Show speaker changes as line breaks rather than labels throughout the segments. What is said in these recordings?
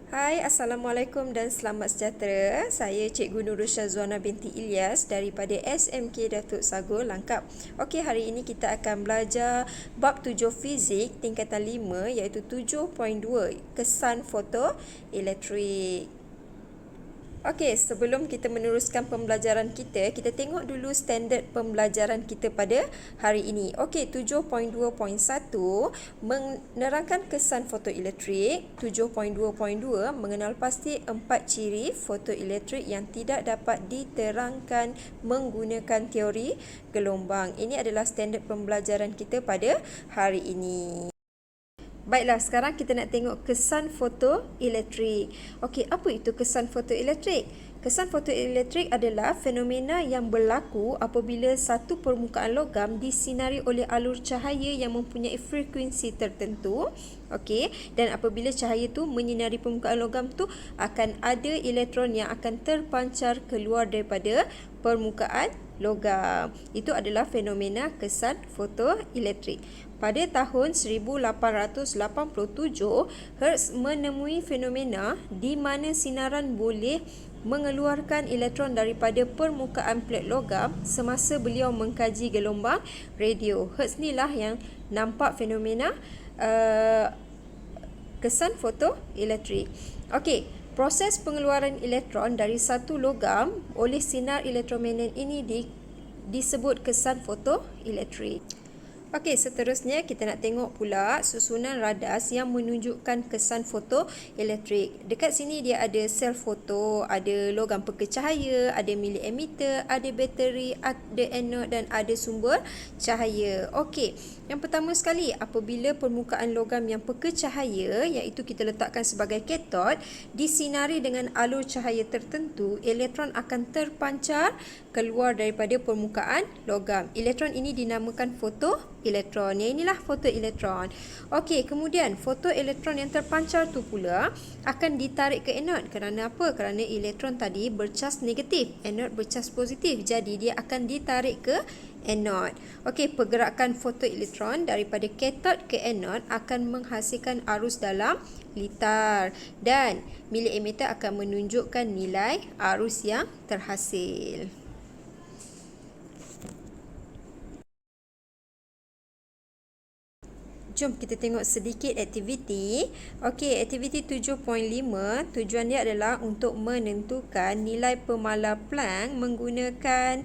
Hai, Assalamualaikum dan selamat sejahtera. Saya Cikgu Nurul Syazwana binti Ilyas daripada SMK Datuk Sagor, Langkap. Okey, hari ini kita akan belajar bab 7 fizik tingkatan 5 iaitu 7.2 kesan foto elektrik. Okey, sebelum kita meneruskan pembelajaran kita tengok dulu standard pembelajaran kita pada hari ini. Okey, 7.2.1 menerangkan kesan fotoelektrik. 7.2.2 mengenal pasti 4 ciri fotoelektrik yang tidak dapat diterangkan menggunakan teori gelombang. Ini adalah standard pembelajaran kita pada hari ini. Baiklah, sekarang kita nak tengok kesan fotoelektrik. Okey, apa itu kesan fotoelektrik? Kesan fotoelektrik adalah fenomena yang berlaku apabila satu permukaan logam disinari oleh alur cahaya yang mempunyai frekuensi tertentu. Okey, dan apabila cahaya tu menyinari permukaan logam tu akan ada elektron yang akan terpancar keluar daripada permukaan logam. Itu adalah fenomena kesan fotoelektrik. Pada tahun 1887, Hertz menemui fenomena di mana sinaran boleh mengeluarkan elektron daripada permukaan plat logam semasa beliau mengkaji gelombang radio. Hertz ni lah yang nampak fenomena kesan fotoelektrik. Okey, proses pengeluaran elektron dari satu logam oleh sinar elektromagnet ini disebut kesan fotoelektrik. Okey, seterusnya kita nak tengok pula susunan radas yang menunjukkan kesan fotoelektrik. Dekat sini dia ada sel foto, ada logam peka cahaya, ada milimeter, ada bateri, ada anod dan ada sumber cahaya. Okey, yang pertama sekali, apabila permukaan logam yang peka cahaya, iaitu kita letakkan sebagai katod, disinari dengan alur cahaya tertentu, elektron akan terpancar keluar daripada permukaan logam. Elektron ini dinamakan fotoelektron. Yang inilah fotoelektron. Okey, kemudian fotoelektron yang terpancar tu pula akan ditarik ke anod. Kerana apa? Kerana elektron tadi bercas negatif, anod bercas positif. Jadi dia akan ditarik ke anod. Okey, pergerakan fotoelektron daripada katod ke anod akan menghasilkan arus dalam litar dan milimeter akan menunjukkan nilai arus yang terhasil. Jom kita tengok sedikit aktiviti. Okey, aktiviti 7.5, tujuan dia adalah untuk menentukan nilai pemala Planck menggunakan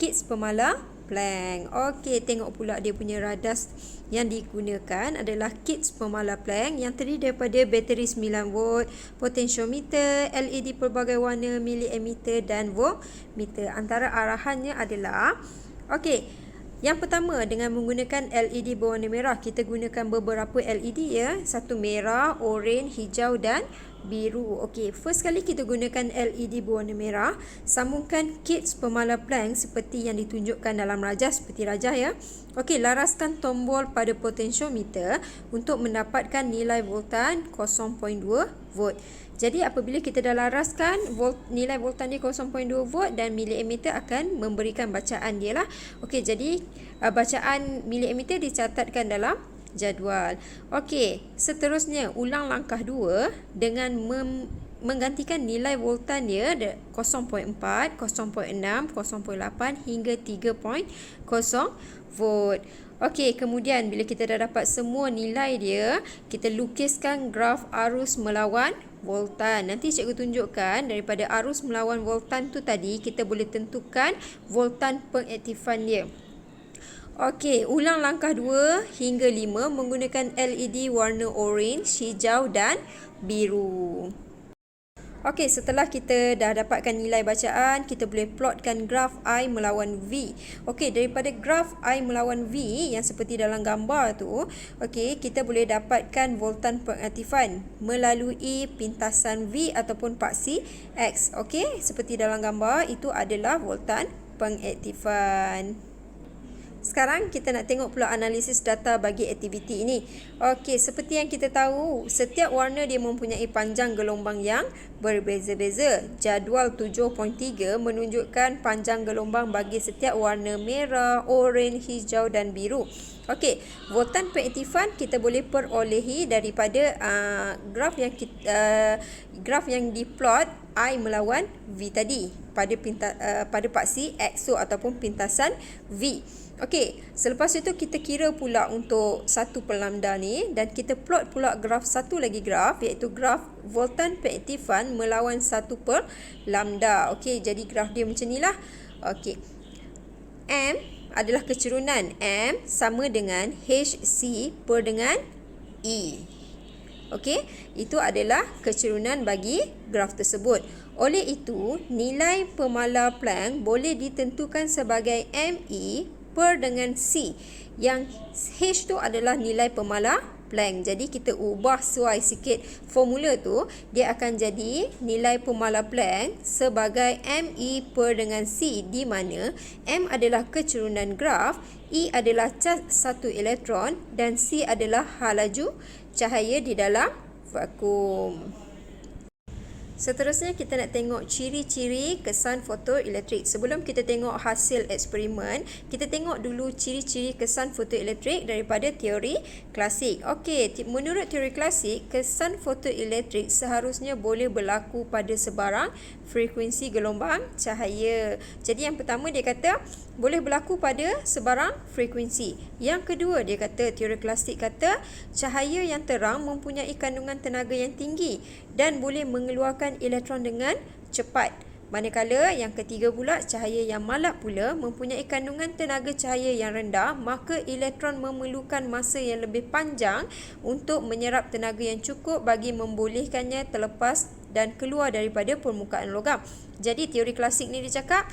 kits pemala Planck. Okey, tengok pula dia punya radas yang digunakan adalah kits pemala Planck yang terdiri daripada bateri 9 volt, potensiometer, LED pelbagai warna, milimeter dan voltmeter. Antara arahannya adalah okey, yang pertama, dengan menggunakan LED berwarna merah, kita gunakan beberapa LED ya. Satu merah, oranye, hijau dan biru. Okey, first kali kita gunakan LED berwarna merah, sambungkan kits pemala Planck seperti yang ditunjukkan dalam rajah, seperti rajah ya. Okey, laraskan tombol pada potensiometer untuk mendapatkan nilai voltan 0.2 volt. Jadi apabila kita dah laraskan nilai voltan dia 0.2 volt dan milimeter akan memberikan bacaan dia lah. Okey, jadi bacaan milimeter dicatatkan dalam jadual. Okey, seterusnya ulang langkah 2 dengan menggantikan nilai voltan dia 0.4, 0.6, 0.8 hingga 3.0 volt. Okey, kemudian bila kita dah dapat semua nilai dia, kita lukiskan graf arus melawan voltan. Nanti cikgu tunjukkan daripada arus melawan voltan tu tadi, kita boleh tentukan voltan pengaktifan dia. Okey, ulang langkah 2 hingga 5 menggunakan LED warna orange, hijau dan biru. Okey, setelah kita dah dapatkan nilai bacaan, kita boleh plotkan graf I melawan V. Okey, daripada graf I melawan V yang seperti dalam gambar tu, okey, kita boleh dapatkan voltan pengaktifan melalui pintasan V ataupun paksi X. Okey, seperti dalam gambar itu adalah voltan pengaktifan. Sekarang kita nak tengok pula analisis data bagi aktiviti ini. Okey, seperti yang kita tahu, setiap warna dia mempunyai panjang gelombang yang berbeza-beza. Jadual 7.3 menunjukkan panjang gelombang bagi setiap warna merah, oranye, hijau dan biru. Okey, voltan pengaktifan kita boleh perolehi daripada graf yang diplot I melawan V tadi pada paksi XO ataupun pintasan V. Okey, selepas itu kita kira pula untuk satu per lambda ni dan kita plot pula graf satu lagi graf, iaitu graf voltan pengaktifan melawan satu per lambda. Okey, jadi graf dia macam nilah. Okey. M adalah kecerunan. M sama dengan HC per dengan E. Okey, itu adalah kecerunan bagi graf tersebut. Oleh itu, nilai pemala Planck boleh ditentukan sebagai ME per dengan C. Yang H tu adalah nilai pemala Planck. Jadi kita ubah sesuai sikit formula tu, dia akan jadi nilai pemala Planck sebagai ME per dengan C, di mana M adalah kecerunan graf, E adalah cas satu elektron dan C adalah hal laju cahaya di dalam vakum. Seterusnya kita nak tengok ciri-ciri kesan fotoelektrik. Sebelum kita tengok hasil eksperimen, kita tengok dulu ciri-ciri kesan fotoelektrik daripada teori klasik. Okey, menurut teori klasik, kesan fotoelektrik seharusnya boleh berlaku pada sebarang frekuensi gelombang cahaya. Jadi yang pertama dia kata boleh berlaku pada sebarang frekuensi. Yang kedua dia kata, teori klasik kata cahaya yang terang mempunyai kandungan tenaga yang tinggi dan boleh mengeluarkan elektron dengan cepat. Manakala yang ketiga pula, cahaya yang malap pula mempunyai kandungan tenaga cahaya yang rendah, maka elektron memerlukan masa yang lebih panjang untuk menyerap tenaga yang cukup bagi membolehkannya terlepas dan keluar daripada permukaan logam. Jadi teori klasik ni dia cakap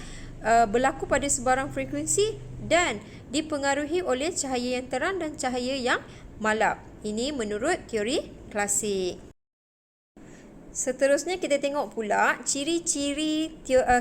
berlaku pada sebarang frekuensi dan dipengaruhi oleh cahaya yang terang dan cahaya yang malap. Ini menurut teori klasik. Seterusnya kita tengok pula ciri-ciri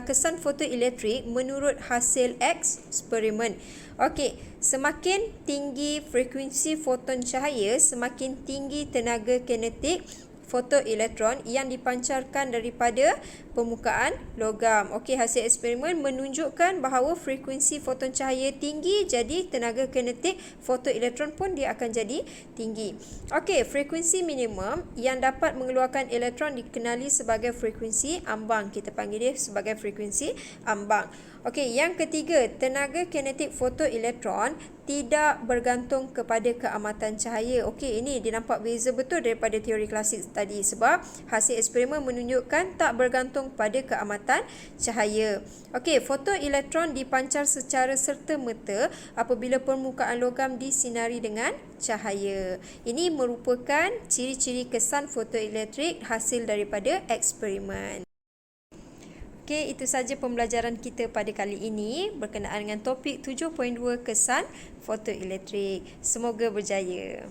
kesan fotoelektrik menurut hasil eksperimen. Okey, semakin tinggi frekuensi foton cahaya, semakin tinggi tenaga kinetik fotoelektron yang dipancarkan daripada permukaan logam. Okey, hasil eksperimen menunjukkan bahawa frekuensi foton cahaya tinggi, jadi tenaga kinetik fotoelektron pun dia akan jadi tinggi. Okey, frekuensi minimum yang dapat mengeluarkan elektron dikenali sebagai frekuensi ambang. Kita panggil dia sebagai frekuensi ambang. Okey, yang ketiga, tenaga kinetik fotoelektron tidak bergantung kepada keamatan cahaya. Okey, ini dia nampak beza betul daripada teori klasik tadi sebab hasil eksperimen menunjukkan tak bergantung pada keamatan cahaya. Okey, fotoelektron dipancar secara serta-merta apabila permukaan logam disinari dengan cahaya. Ini merupakan ciri-ciri kesan fotoelektrik hasil daripada eksperimen. Okey, itu saja pembelajaran kita pada kali ini berkenaan dengan topik 7.2 kesan fotoelektrik. Semoga berjaya.